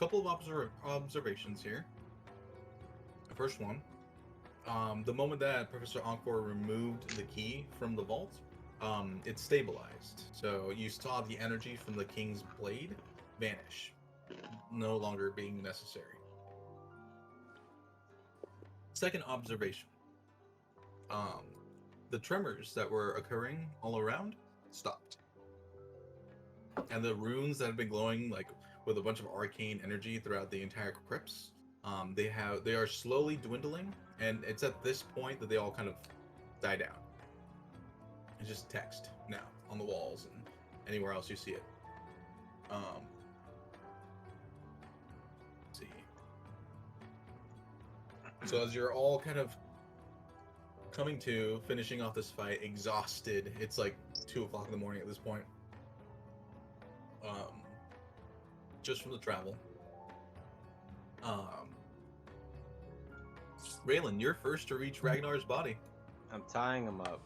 couple of observations here. The first one, the moment that Professor Encore removed the key from the vault, it stabilized. So you saw the energy from the king's blade vanish, no longer being necessary. Second observation, the tremors that were occurring all around stopped, and the runes that have been glowing like with a bunch of arcane energy throughout the entire crypts, they are slowly dwindling, and it's at this point that they all kind of die down. It's just text now on the walls and anywhere else you see it. Let's see. So as you're all kind of coming to, finishing off this fight, exhausted. It's like 2 o'clock in the morning at this point. Just from the travel. Raylan, you're first to reach Ragnar's body. I'm tying him up.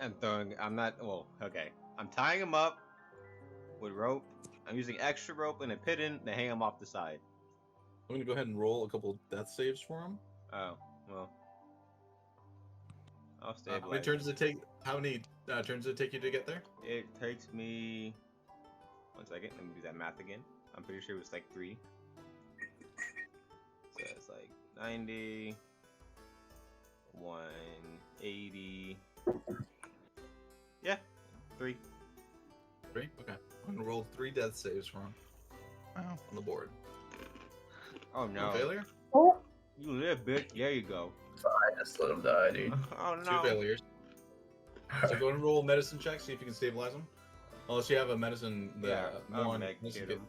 I'm tying him up with rope. I'm using extra rope and a piton to hang him off the side. I'm gonna go ahead and roll a couple death saves for him. Oh, well. I'll stabilize. How many turns does it take? How many turns does it take you to get there? It takes me... 1 second, let me do that math again. I'm pretty sure it was like 3. So it's like 90, 180. Yeah, 3. 3? Okay. I'm gonna roll 3 death saves for him. Wow. On the board. Oh no. 1 failure? You live, bitch. There you go. I just let him die, dude. Oh 2 no. failures. So go ahead and roll a medicine check, see if you can stabilize him. Unless you have a medicine that Yeah, I'll one med medicine kit kit. him.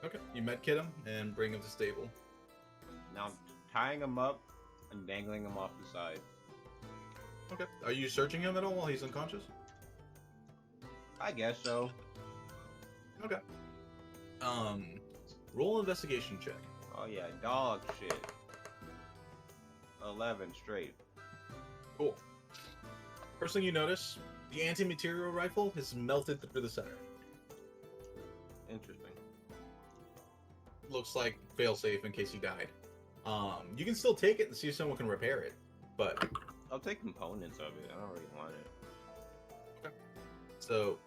Okay, you med kit him and bring him to stable. Now I'm tying him up and dangling him off the side. Okay. Are you searching him at all while he's unconscious? I guess so. Okay. Roll an investigation check. Oh yeah, dog shit. 11 straight. Cool. First thing you notice, the anti-material rifle has melted through the center. Interesting. Looks like failsafe in case he died. You can still take it and see if someone can repair it, but I'll take components of it. I don't really want it. okay. So,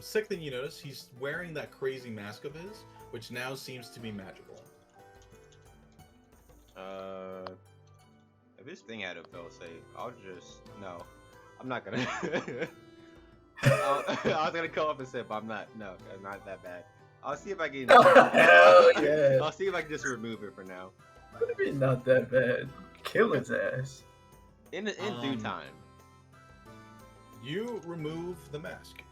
second thing you notice, he's wearing that crazy mask of his, which now seems to be magical. If this thing had a failsafe, I'll just I'm not gonna. I was gonna come up and say, but I'm not. No, I'm not that bad. I'll see if I can. Hell yeah. I'll see if I can just remove it for now. What do you mean not that bad? Kill his ass. In due time. You remove the mask.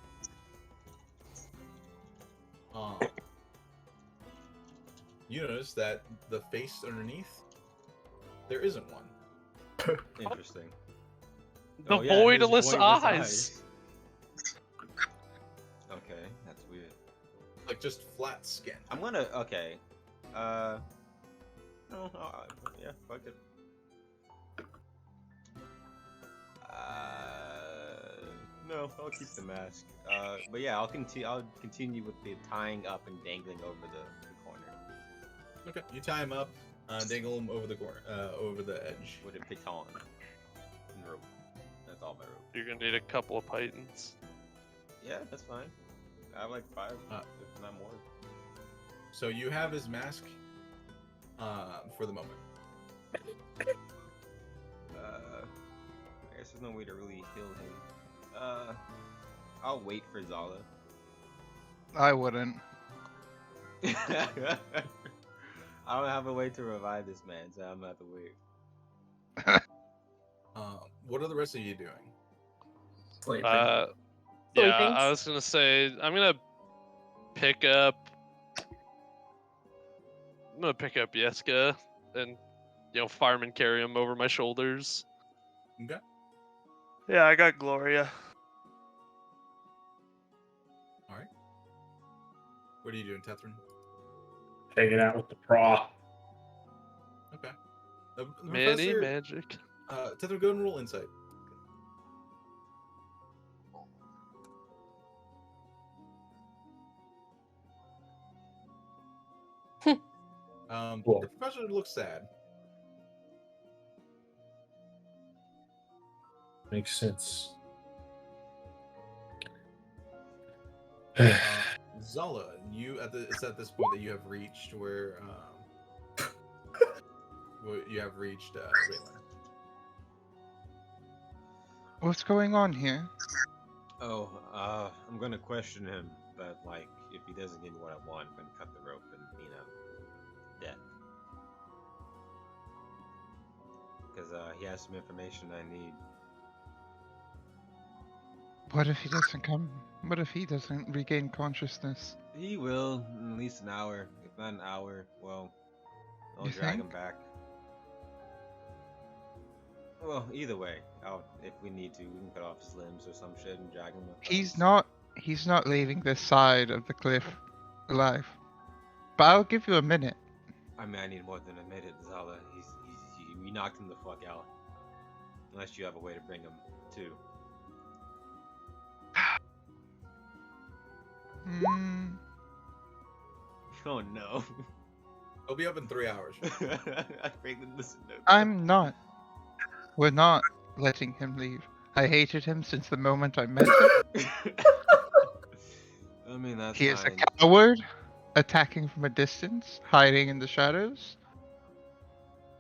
You notice that the face underneath, there isn't one. Interesting. The Oh, yeah, it is voidless eyes. Okay, that's weird. Like just flat skin. I'm gonna. Okay. No, yeah, fuck it. No, I'll keep the mask. But yeah, I'll continue with the tying up and dangling over the corner Okay, you tie him up, dangle him over the corner, over the edge. with a piton and rope. That's all my rope. You're gonna need a couple of pythons. Yeah, that's fine. I have like 5, if not more. So you have his mask, for the moment. I guess there's no way to really heal him. I'll wait for Zala. I wouldn't. I don't have a way to revive this man, so I'm gonna have to wait. What are the rest of you doing? Sleeping. Yeah, Sleeping. I was gonna say I'm gonna pick up Yeska and fireman carry him over my shoulders. Okay. Yeah, I got Gloria. All right. What are you doing, Tethrin? Take it out with the praw. Okay. Many Professor, magic. Tethrin, go and roll insight. Cool. The professor looks sad. Makes sense. Zala, it's at this point that you have reached where you have reached Raylan. What's going on here? Oh, I'm gonna question him, but like, if he doesn't give me what I want, I'm gonna cut the rope and, death. Because he has some information I need. What if he doesn't come? What if he doesn't regain consciousness? He will in at least an hour, if not an hour. Well, I'll You drag him think? back. Well, either way, if we need to, we can cut off his limbs or some shit and drag him with He's us. not. He's not leaving this side of the cliff alive. But I'll give you a minute. I mean, I need more than a minute, Zala. We knocked him the fuck out. Unless you have a way to bring him to. Hmm. Oh no. It'll be up in 3 hours. I freaking listen to I'm not. We're not letting him leave. I hated him since the moment I met him. I mean, that's He is a fine. coward, attacking from a distance, hiding in the shadows,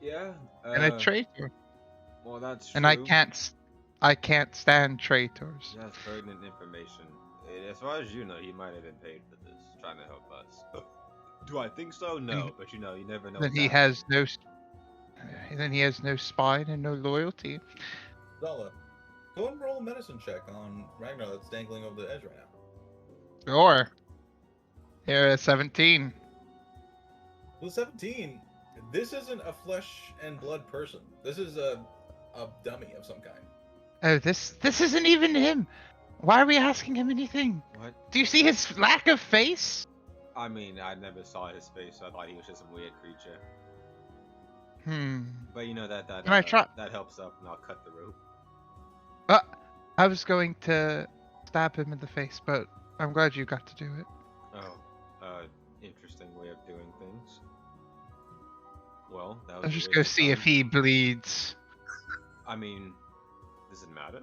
Yeah. and a traitor. Well, that's And true. I can't stand traitors. That's pertinent information. As far as you know, he might have been paid for this, trying to help us. Do I think so? No, but you never know. Then what's he happening. has no. Then he has no spine and no loyalty. Zala, go and roll a medicine check on Ragnar that's dangling over the edge right now. Or here at 17. Well, 17. This isn't a flesh and blood person. This is a dummy of some kind. Oh, this isn't even him. Why are we asking him anything? What? Do you see his lack of face? I mean, I never saw his face, so I thought he was just some weird creature. But Can I try? that helps up, and I'll cut the rope. I was going to stab him in the face, but I'm glad you got to do it. Oh, interesting way of doing things. Well, that was. Let's a just waste go of see if time. he bleeds. I mean, does it matter?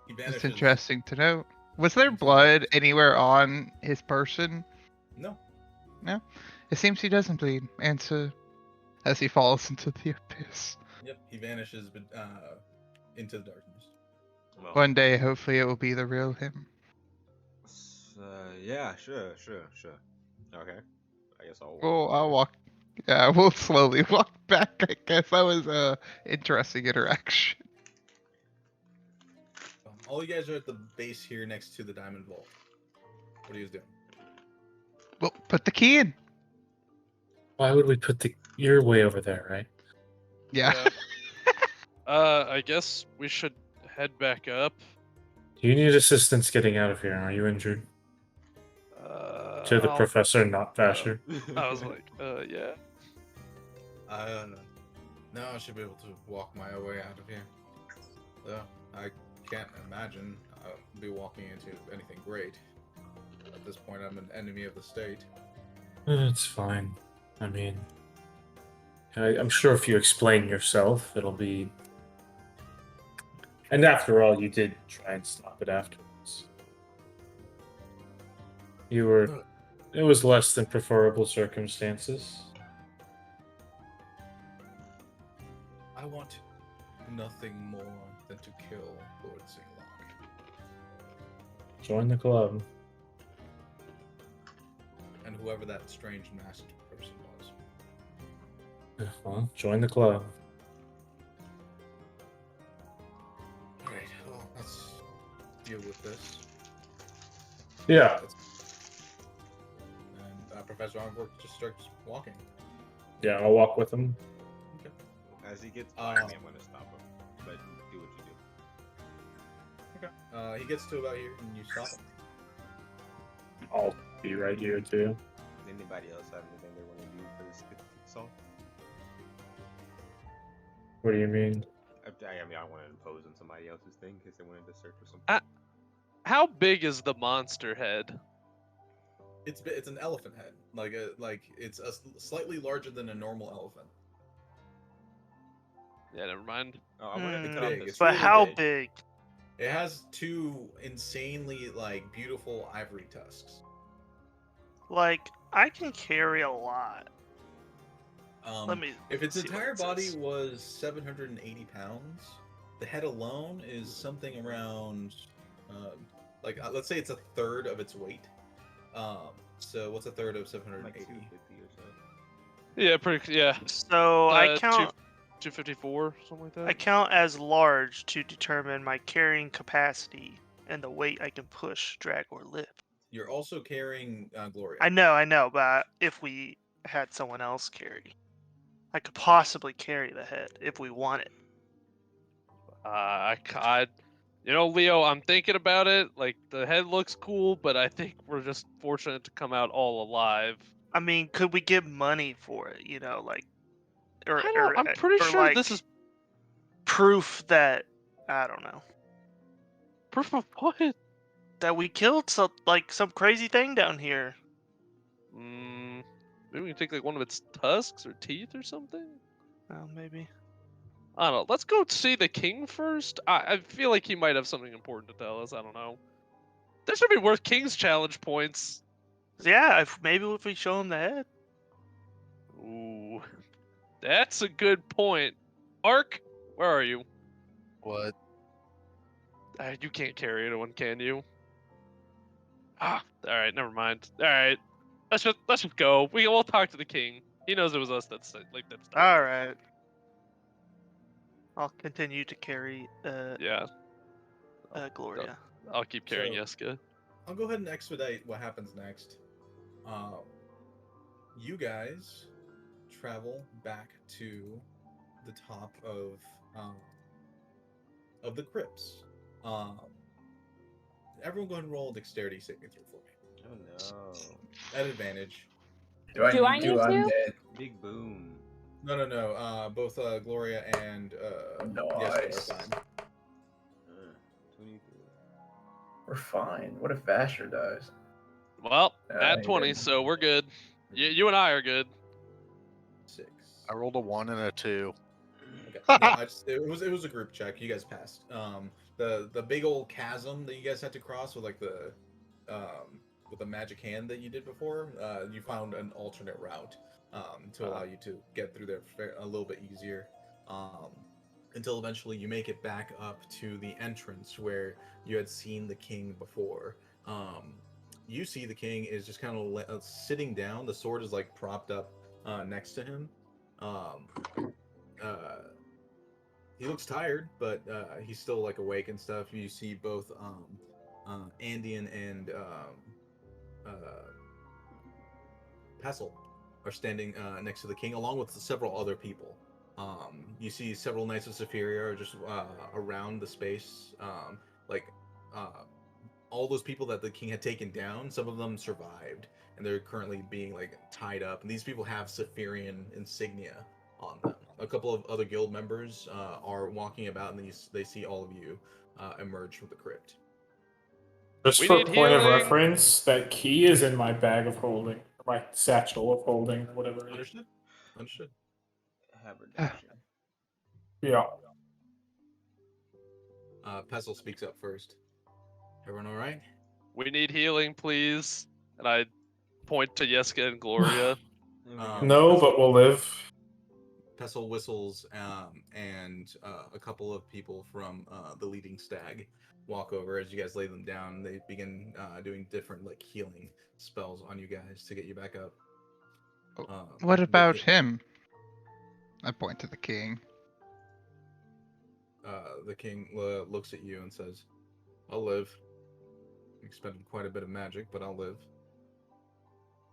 He vanishes. It's interesting to know. Was there blood anywhere on his person? No. No. It seems he doesn't bleed. Answer as he falls into the abyss. Yep, he vanishes into the darkness. Well, One day, hopefully, it will be the real him. yeah, sure. Okay, I guess I'll. Well, I'll walk. Yeah, we'll slowly walk back. I guess that was a interesting interaction. All you guys are at the base here next to the diamond vault. What are you guys doing? Well, put the key in. Why would we put you're way over there, right? Yeah. I guess we should head back up. Do you need assistance getting out of here? Are you injured? To the I'll- professor, not Vasher. I was like, yeah. No, I should be able to walk my way out of here. So, I can't imagine I'll be walking into anything great. At this point, I'm an enemy of the state. It's fine. I mean, I'm sure if you explain yourself, it'll be. And after all, you did try and stop it afterwards. You were. It was less than preferable circumstances. I want nothing more than to kill Lord Singlock. Join the club. And whoever that strange masked person was. Well, join the club. Alright, well, let's deal with this. Yeah. And Professor Onwork just starts walking. Yeah, I'll walk with him. As he gets by me, I'm gonna stop him. But do what you do. Okay. He gets to about here and you stop him. I'll be right here too. Does anybody else have anything they want to do for this assault? What do you mean? I mean, I want to impose on somebody else's thing because they wanted to search for something. How big is the monster head? It's an elephant head, like it's slightly larger than a normal elephant. Yeah, never mind. Oh, I'm gonna have to Hmm. cut off Big, this. it's But really how big. big? It has two insanely like beautiful ivory tusks. Like, I can carry a lot. Let me If its see what entire it body says. was 780 pounds, the head alone is something around, let's say it's a third of its weight. So what's a third of Like 780? 250 or so. Yeah, pretty. Yeah, So I two, count 254, something like that. I count as large to determine my carrying capacity and the weight I can push, drag, or lift. You're also carrying Gloria. I know, but if we had someone else carry, I could possibly carry the head if we wanted. Leo, I'm thinking about it. Like the head looks cool, but I think we're just fortunate to come out all alive. I mean, could we give money for it? Like, or I don't. or I'm pretty or sure like this is proof that I don't know proof of what? that we killed some crazy thing down here. Maybe we can take like one of its tusks or teeth or something. Well, maybe. I don't know. Let's go see the king first. I feel like he might have something important to tell us. I don't know. This should be worth King's challenge points. Yeah, maybe if we show him the head. Ooh, that's a good point. Ark, where are you? What? You can't carry anyone, can you? All right, never mind. All right, let's just go. We'll talk to the king. He knows it was us that's that's. All right. I'll continue to carry Yeah, Gloria. I'll keep carrying So- Yeska. I'll go ahead and expedite what happens next. You guys travel back to the top of the crypts. Everyone go ahead and roll a dexterity saving throw for me. Oh no. At advantage. Do I Do I need to? need I'm to? dead. Big boom. No. Both Gloria and Jessica Nice. are fine. 23. We're fine. What if Vasher dies? Well, He at 20, didn't. so we're good. You and I are good. 6. I rolled a 1 and a 2. Okay. No, it was a group check. You guys passed. The big old chasm that you guys had to cross with with the magic hand that you did before. You found an alternate route to allow you to get through there a little bit easier. Until eventually you make it back up to the entrance where you had seen the king before. You see the king is just kind of sitting down. The sword is like propped up next to him. He looks tired, but he's still like awake and stuff. You see both Andean and Pestle are standing next to the king, along with several other people. You see several Knights of Safiria are just around the space, all those people that the king had taken down. Some of them survived, and they're currently being like tied up. And these people have Saphirian insignia on them. A couple of other guild members are walking about, and then they see all of you emerge from the crypt. Just We for need point of healing. reference, that key is in my bag of holding, or my satchel of holding, or whatever it is. Understood. Haberdasher. Yeah. Pestle speaks up first. Everyone all right? We need healing, please. And I point to Yeska and Gloria. No, but we'll live. Pestle whistles, and a couple of people from the leading stag walk over as you guys lay them down. They begin doing different like healing spells on you guys to get you back up. What the about king- him? I point to the king. The king looks at you and says, "I'll live. Expended quite a bit of magic, but I'll live."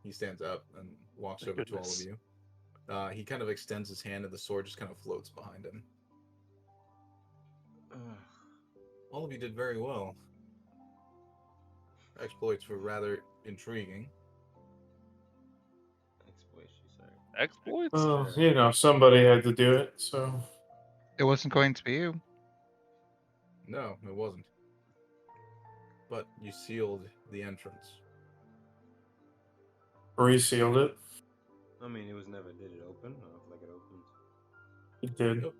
He stands up and walks Thank over to all of goodness. you. He kind of extends his hand, and the sword just kind of floats behind him. All of you did very well. Exploits were rather intriguing. Exploits, you say. Exploits? Well, somebody had to do it, so. It wasn't going to be you. No, it wasn't. But you sealed the entrance. Resealed it. I mean, it was never did it open? I don't feel like it opened. It did. Yep.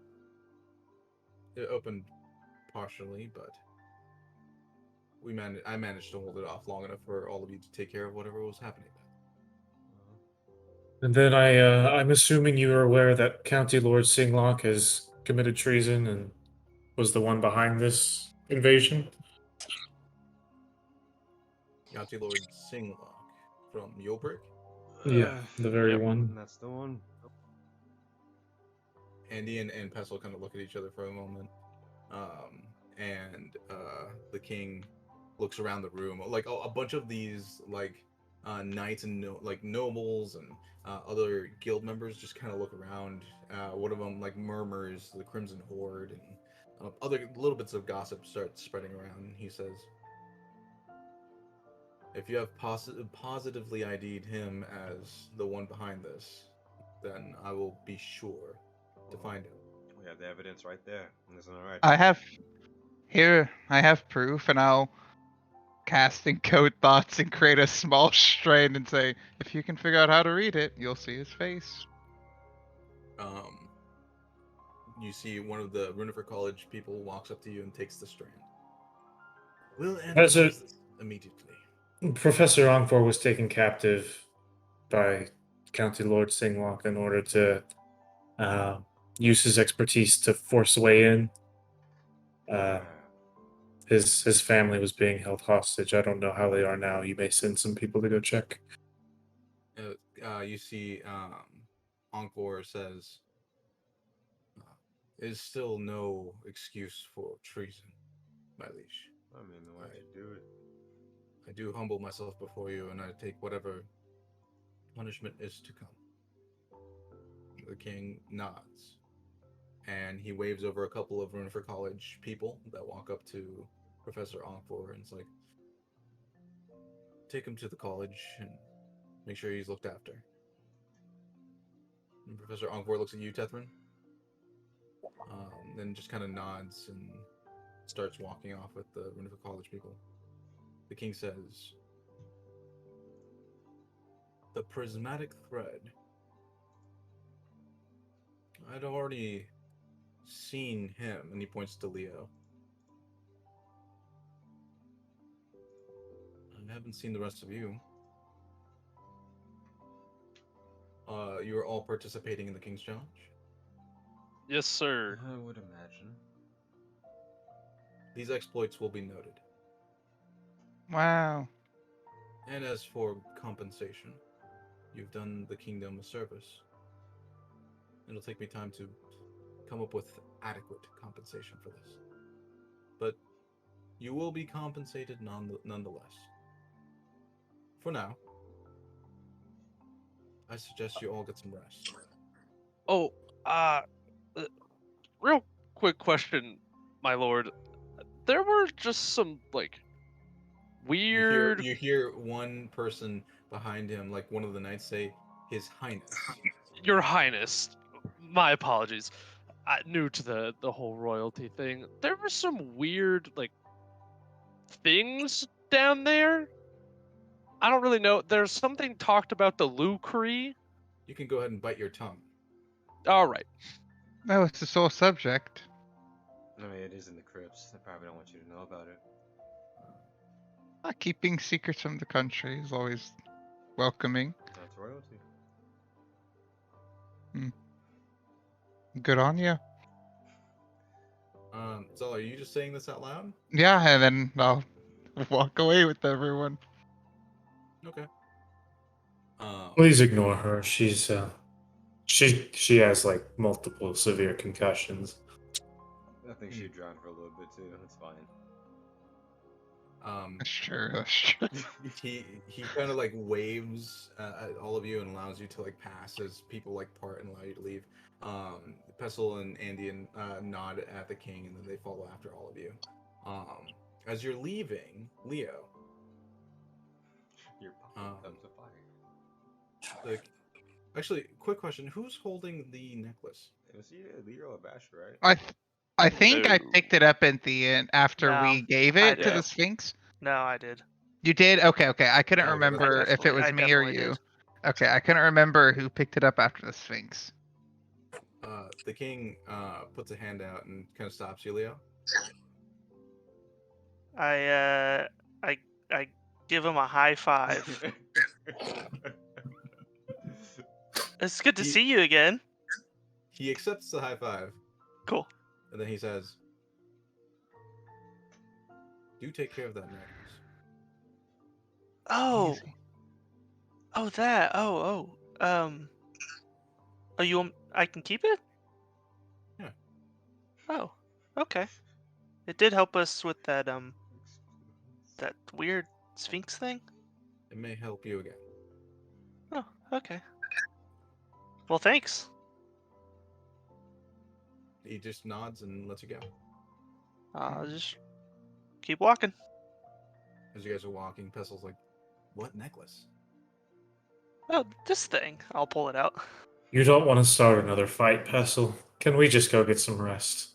It opened partially, but I managed to hold it off long enough for all of you to take care of whatever was happening. And then I'm assuming you are aware that County Lord Singlock has committed treason and was the one behind this invasion. Yati Lord Singlock from Yulbrick. Yeah, the very Yep. one. That's the one. Andy and Pestle kind of look at each other for a moment, and the king looks around the room. Like a bunch of these knights and nobles and other guild members just kind of look around. One of them like murmurs the Crimson Horde, and other little bits of gossip start spreading around. He says, "If you have positively ID'd him as the one behind this, then I will be sure to find him." We have the evidence right there. Isn't it right? I have proof, and I'll cast encode thoughts and create a small strain and say, if you can figure out how to read it, you'll see his face. You see one of the Runifer College people walks up to you and takes the strand. We'll Has analyze it- this immediately. Professor Ongfor was taken captive by County Lord Singlock in order to use his expertise to force a way in. His family was being held hostage. I don't know how they are now. You may send some people to go check. You see Encore says, "There's still no excuse for treason, my liege. I mean, why'd you do it? I do humble myself before you, and I take whatever punishment is to come." The king nods, and he waves over a couple of Runifer College people that walk up to Professor Ongfor and is like, "Take him to the college and make sure he's looked after." And Professor Ongfor looks at you, Tethrin, then just kind of nods and starts walking off with the Runifer College people. The king says, "The prismatic thread. I'd already seen him," and he points to Leo. "I haven't seen the rest of you. You are all participating in the King's Challenge. Yes, sir. I would imagine. These exploits will be noted. Wow. And as for compensation, you've done the kingdom a service. It'll take me time to come up with adequate compensation for this. But you will be compensated nonetheless. For now, I suggest you all get some rest." Oh, uh, real quick question, my lord. There were just some like weird. You hear one person behind him, like one of the knights, say, "His Highness." Your Highness, my apologies. New to the whole royalty thing. There were some weird like things down there. I don't really know. There's something talked about the Lucre. You can go ahead and bite your tongue. All right. No, it's the sole subject. I mean, it is in the crypts. They probably don't want you to know about it. Keeping secrets from the country is always welcoming. That's royalty. Good on you. So are you just saying this out loud? Yeah, and then I'll walk away with everyone. Okay. Please ignore her. She's she has like multiple severe concussions. I think she drowned for a little bit too. That's fine. That's true. That's true. he kind of like waves at all of you and allows you to like pass as people like part and allow you to leave. Pestle and Andy nod at the king, and then they follow after all of you. As you're leaving, Leo, Your pocket comes to fire. like, actually, quick question: who's holding the necklace? It was Leo or Basher, right? I think I No. picked it up at the end after No, we gave I it to did. the Sphinx. No, I did. You did? Okay. I couldn't Okay, that's remember if it definitely- was I me or definitely you. did. Okay, I couldn't remember who picked it up after the Sphinx. The king puts a hand out and kind of stops you, Leo. I give him a high five. It's good to He- see you again. He accepts the high five, Cool. and then he says, "Do take care of that necklace." Oh, Easy. oh that. Oh, I can keep it? Yeah. Oh, okay. It did help us with that that weird Sphinx thing. It may help you again. Oh, okay. Well, thanks. He just nods and lets you go. I'll just keep walking. As you guys are walking, Pestil's like, "What necklace?" Oh, this thing. I'll pull it out. You don't want to start another fight, Pestle. Can we just go get some rest?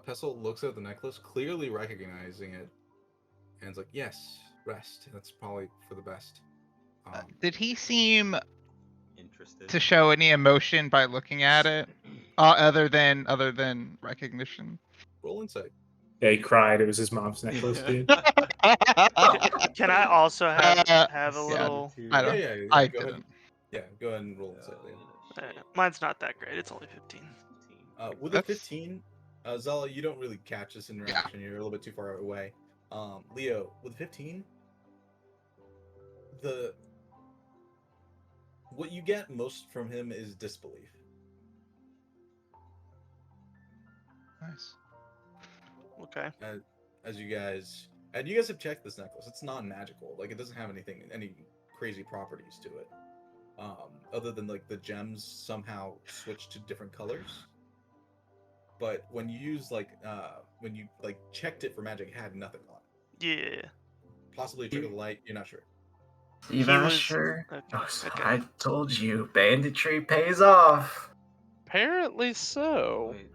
Pestil looks at the necklace, clearly recognizing it, and is like, "Yes, rest. That's probably for the best." Did he seem Interested. to show any emotion by looking at it, other than recognition? Roll insight. Yeah, he cried. It was his mom's necklace, dude. Can I also have Uh, have a yeah, little? I Yeah, don't. yeah, yeah. I Go ahead. didn't. Yeah, go ahead and roll insight, Leo. Mine's not that great. It's only 15. With That's- a 15, Zala, you don't really catch this interaction. You're a little bit too far away. Leo, with 15, what you get most from him is disbelief. Nice. Okay. As you guys have checked this necklace. It's non-magical. Like, it doesn't have any crazy properties to it. Other than like the gems somehow switch to different colors. But when you use when you checked it for magic, it had nothing on it. Yeah. Possibly a trick of the light. You're not sure. You He not was- sure? okay, Oh, okay. I told you, banditry pays off. Apparently so. Wait,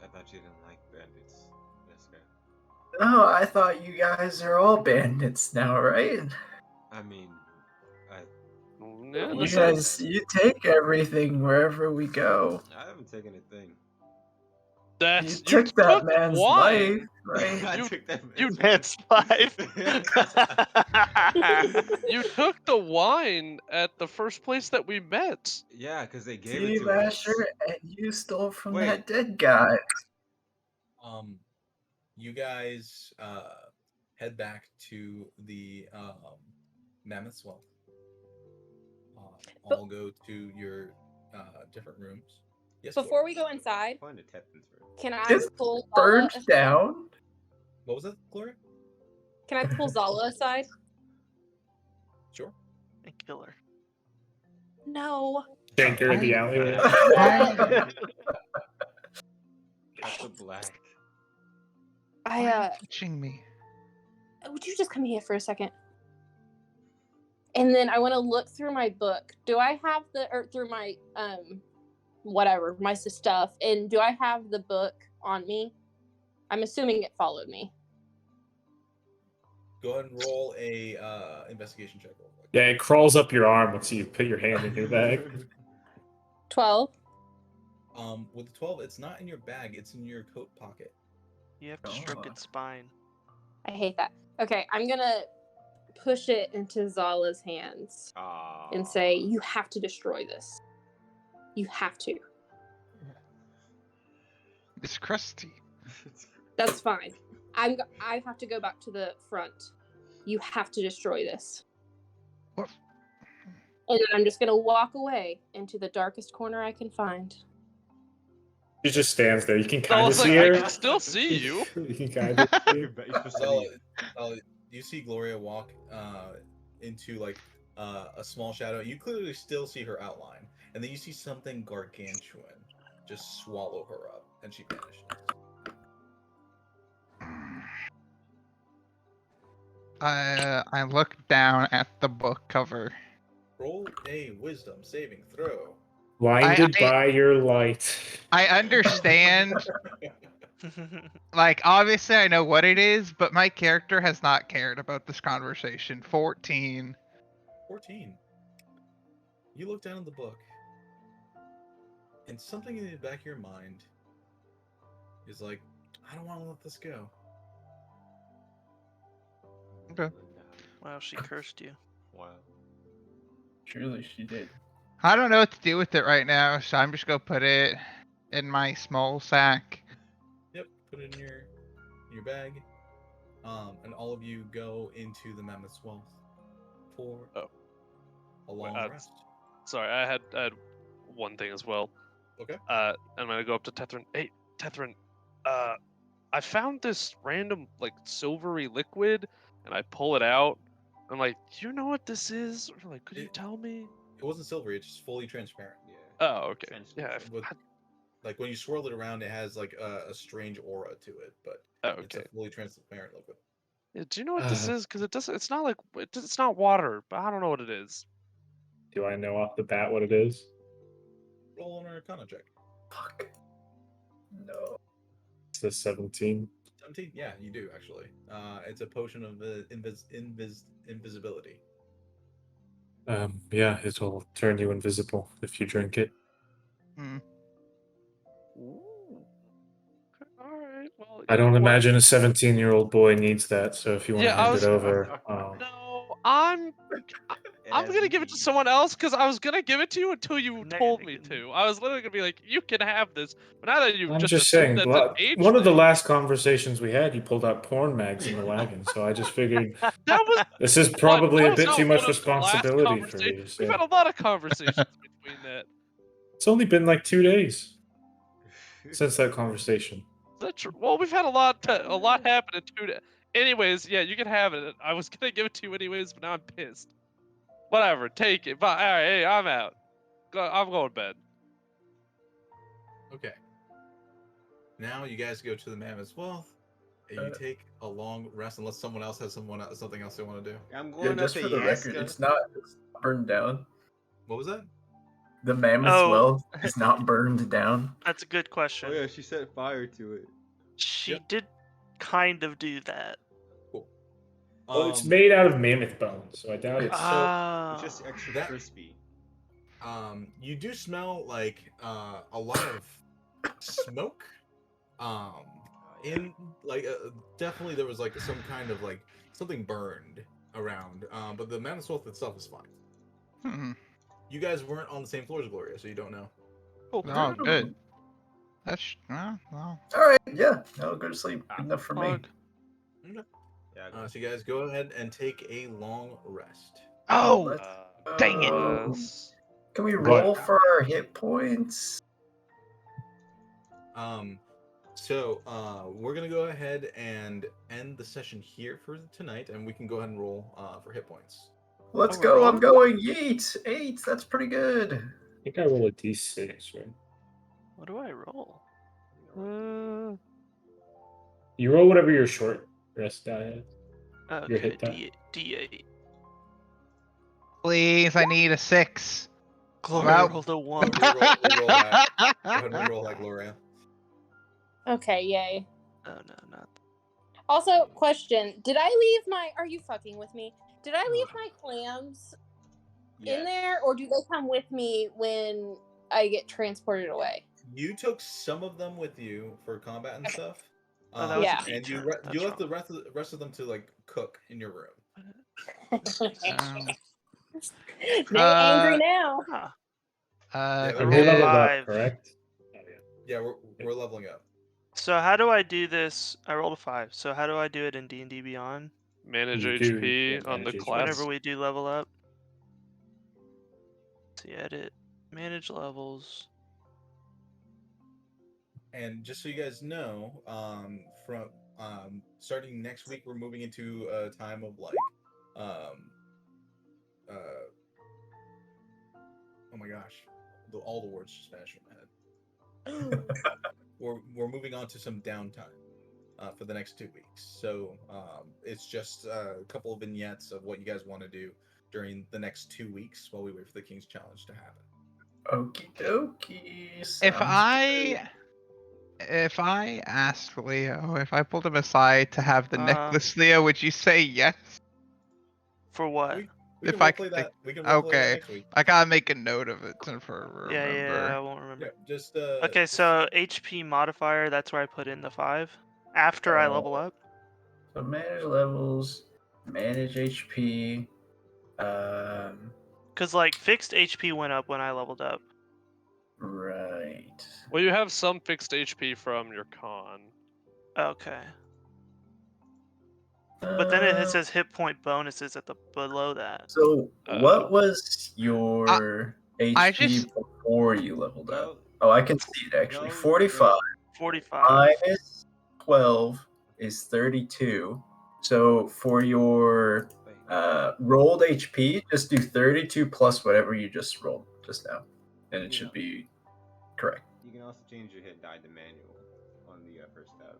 I thought you didn't like bandits. Jessica. Oh, I thought you guys are all bandits now, right? I mean, Yeah, in a You sense. guys, you take everything wherever we go. I haven't taken a thing. That's You took that man's wine. life, right? I You- took that you Man's life. You took the wine at the first place that we met. Yeah, because they gave See, it to us. Lasher, and you stole from Wait. that dead guy. You guys head back to the Mammoth Swamp. All go to your different rooms. Yes. Before Laura? we go inside, Find a Tepton's room. can I It's pull Burned Zala? down. What was that, Gloria? Can I pull Zala aside? Sure. And kill her. No. Shank her in the alleyway. Cut the black. Why are you touching me? Would you just come here for a second? And then I want to look through my book. Do I have or through my whatever, my stuff, and do I have the book on me? I'm assuming it followed me. Go ahead and roll a investigation check. Real quick. Yeah, it crawls up your arm once you put your hand in your bag. 12. With the 12, it's not in your bag. It's in your coat pocket. You have to stroke its spine. I hate that. Okay, I'm gonna push it into Zala's hands and say, "You have to destroy this. You have to." It's crusty. That's fine. I have to go back to the front. You have to destroy this. What? And then I'm just gonna walk away into the darkest corner I can find. She just stands there. You can I kind of was like, see I her. can still see you. You can kind of see her. You're supposed to Zala, leave. you see Gloria walk into a small shadow. You clearly still see her outline, and then you see something gargantuan just swallow her up, and she vanishes. I look down at the book cover. Roll a wisdom saving throw. Blinded I- by your light. I understand. Like, obviously, I know what it is, but my character has not cared about this conversation. 14. 14. You look down at the book, and something in the back of your mind is like, I don't want to let this go. Okay. Wow, she cursed you. Wow. Truly, she did. I don't know what to do with it right now, so I'm just gonna put it in my small sack. Yep, put it in your bag. And all of you go into the Mammoth's Wealth for Oh. a long Wait, rest. Sorry, I had one thing as well. Okay. I'm gonna go up to Tethrin. Hey, Tethrin. I found this random like silvery liquid, and I pull it out. I'm like, do you know what this is? Or like, could you It- tell me? It wasn't silvery; it's just fully transparent. Yeah. Oh, okay. Translucent. Yeah. With, like when you swirl it around, it has like a strange aura to it, but Oh, it's okay. a fully transparent liquid. Yeah, do you know what this Uh, is? Because it doesn't. It's not like it's not water, but I don't know what it is. Do I know off the bat what it is? Roll an Arcana check. Fuck. No. It's the 17. 17? Yeah, you do actually. It's a potion of invisibility. Yeah, it will turn you invisible if you drink it. Hmm. Ooh. All right. Well, I you know don't what? imagine a 17-year-old boy needs that, so if you want Yeah, to I hand was. it over, No, I'm has gonna give it to indeed. someone else because I was gonna give it to you until you Ne- told me to. I was literally gonna be like, you can have this, but now that you've I'm just just assumed saying. that's an age One of the thing, last conversations we had, you pulled out porn mags in the wagon, so I just figured that was this is what? probably That a was bit not too one much of the last responsibility for conversations. you. We've So had a lot of conversations between that. it's only been like 2 days since that conversation. That's true. Well, we've had a lot happen in 2 days. Anyways, yeah, you can have it. I was gonna give it to you anyways, but now I'm pissed. Whatever, take it. But all right, hey, I'm out. I'm going to bed. Okay. Now you guys go to the Mammoth's Wealth, and you take a long rest, unless someone else has something else they want to do. I'm Yeah, going up just to for the record, Yaska. it's not burned down. What was that? The Mammoth's Oh. Well is not burned down. That's a good Oh question. yeah, she set fire to it. She Yep. did kind of do that. Cool. Well, it's made out of mammoth bone, so I doubt it's. Ah. It's just extra that- crispy. You do smell like a lot of smoke. In like definitely there was like some kind of like something burned around. But the Mammoth's Wealth itself is fine. Hmm. You guys weren't on the same floor as Gloria, so you don't know. Oh, good. That's well. All right, yeah, I'll go to sleep. Good enough for me. Plug. Yeah. So you guys go ahead and take a long rest. Oh, Let's dang it. go. Yes. Can we What? roll for our hit points? So we're gonna go ahead and end the session here for tonight, and we can go ahead and roll for hit points. Let's we're go. I'm rolling? going. Yeet. 8. That's pretty good. I think I roll a d6, right? What do I roll? You roll whatever your short rest die is. Your Okay, hit die. D8. Please, I need a 6. Gloria Wow. rolled a 1. Reroll that. Go ahead and reroll that, Gloria. Okay, yay. Oh no, not. Also, question: did I leave my? Are you fucking with me? Did I leave my clams in there, or do they come with me when I get transported away? You took some of them with you for combat and stuff. Oh, that was Yeah. a And you D10. That's you left the wrong. rest of them to like cook in your room. They angry now. Huh. Yeah, And we we rolled leveled up, 5. correct? Oh, yeah. Yeah, we're leveling up. So how do I do this? I rolled a 5. So how do I do it in D&D Beyond? Manage You do, HP yeah, on the manage HP. class. Whenever we do level up. See, edit, manage levels. And just so you guys know, from starting next week, we're moving into a time of like, oh my gosh, all the words just vanished from my head. we're moving on to some downtime for the next 2 weeks. So it's just a couple of vignettes of what you guys want to do during the next 2 weeks while we wait for the King's Challenge to happen. Okie dokie. If I asked Leo, if I pulled him aside to have the Uh, necklace, Leo, would you say yes? For what? We If can I roleplay could that. We can roleplay that okay, next week. I gotta make a note of it so for Yeah, remember. I won't remember. Yeah, just Okay, just- so HP modifier, that's where I put in the 5. After I level up. So manage levels, manage HP. Because, like, fixed HP went up when I leveled up. Right. Well, you have some fixed HP from your con. Okay. But then it Uh, says hit point bonuses at the below that. So Uh-oh. what was your I HP just- before you leveled up? Go. Oh, I can see it actually. Go 45 45. minus 12 is 32. So for your Wait. rolled HP, just do 32 plus whatever you just rolled just now, and it You should know. be correct. You can also change your hit die to manual on the first tab.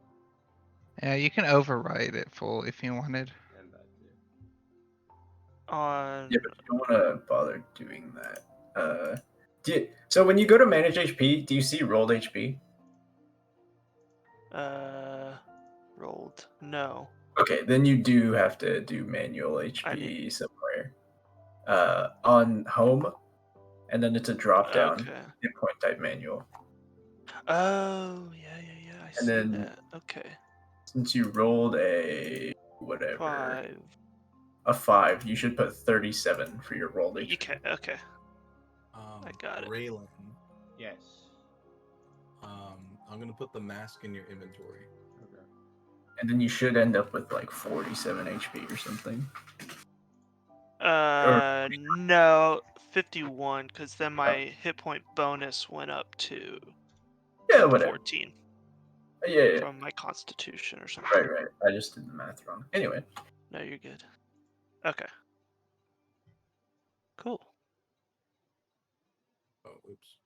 Yeah, you can override it full if you wanted. And that too. On Yeah, but you don't want to bother doing that. So when you go to manage HP, do you see rolled HP? rolled. No. Okay, then you do have to do manual HP somewhere. On home, and then it's a drop down Okay. hit point type manual. Oh, yeah. I see then- that. Okay. Since you rolled a whatever 5. a 5, you should put 37 for your rolled HP. Okay. I got it. Raylan, Yes. I'm gonna put the mask in your inventory. Okay. And then you should end up with like 47 HP or something. No, 51, because then my hit point bonus went up to Yeah, whatever. 14 Yeah. from my constitution or something. Right. I just did the math wrong. Anyway. No, you're good. Okay. Cool. Oh, oops.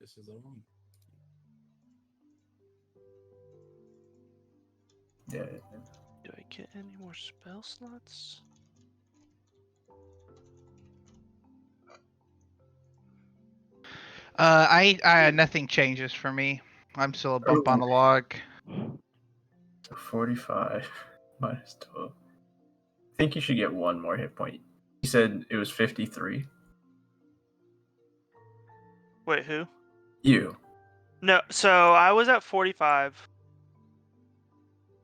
This is the wrong. Yeah. Do I get any more spell slots? I nothing changes for me. I'm still a bump on the log. So 45 minus 12. I think you should get one more hit point. You said it was 53. Wait, who? You. No, so I was at 45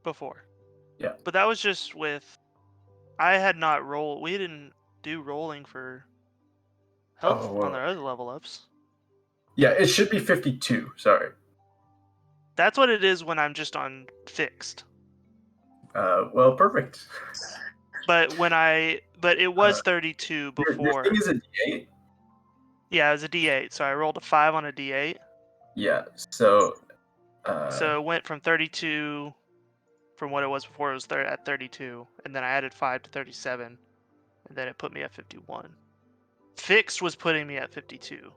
before. Yeah. But that was just with. I had not rolled. We didn't do rolling for health Oh, well. on their other level ups. Yeah, it should be 52. Sorry. That's what it is when I'm just on fixed. Well, perfect. But it was 32 before. Your thing is a D8? Yeah, it was a D8. So I rolled a 5 on a D8. Yeah, so. So it went from 32 from what it was before. It was at 32, and then I added 5 to 37, and then it put me at 51. Fixed was putting me at 52.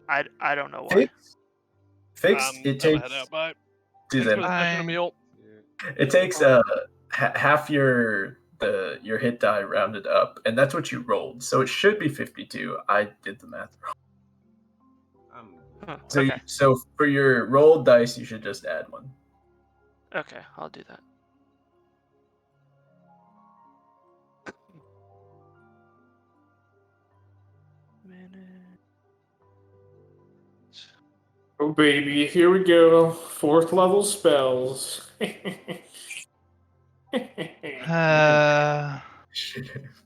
I don't know why. Fixed, it takes. Head out. Bye. Do Thanks for that. the session, Bye. Emil. It takes half your hit die rounded up, and that's what you rolled. So it should be 52. I did the math wrong. Huh, So okay. so for your rolled dice, you should just add one. Okay, I'll do that. Oh baby, here we go. 4th level spells. Uh,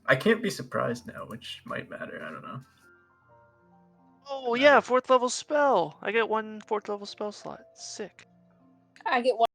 I can't be surprised now, which might matter. I don't know. Oh yeah, 4th level spell. I get one 4th level spell slot. Sick. I get one.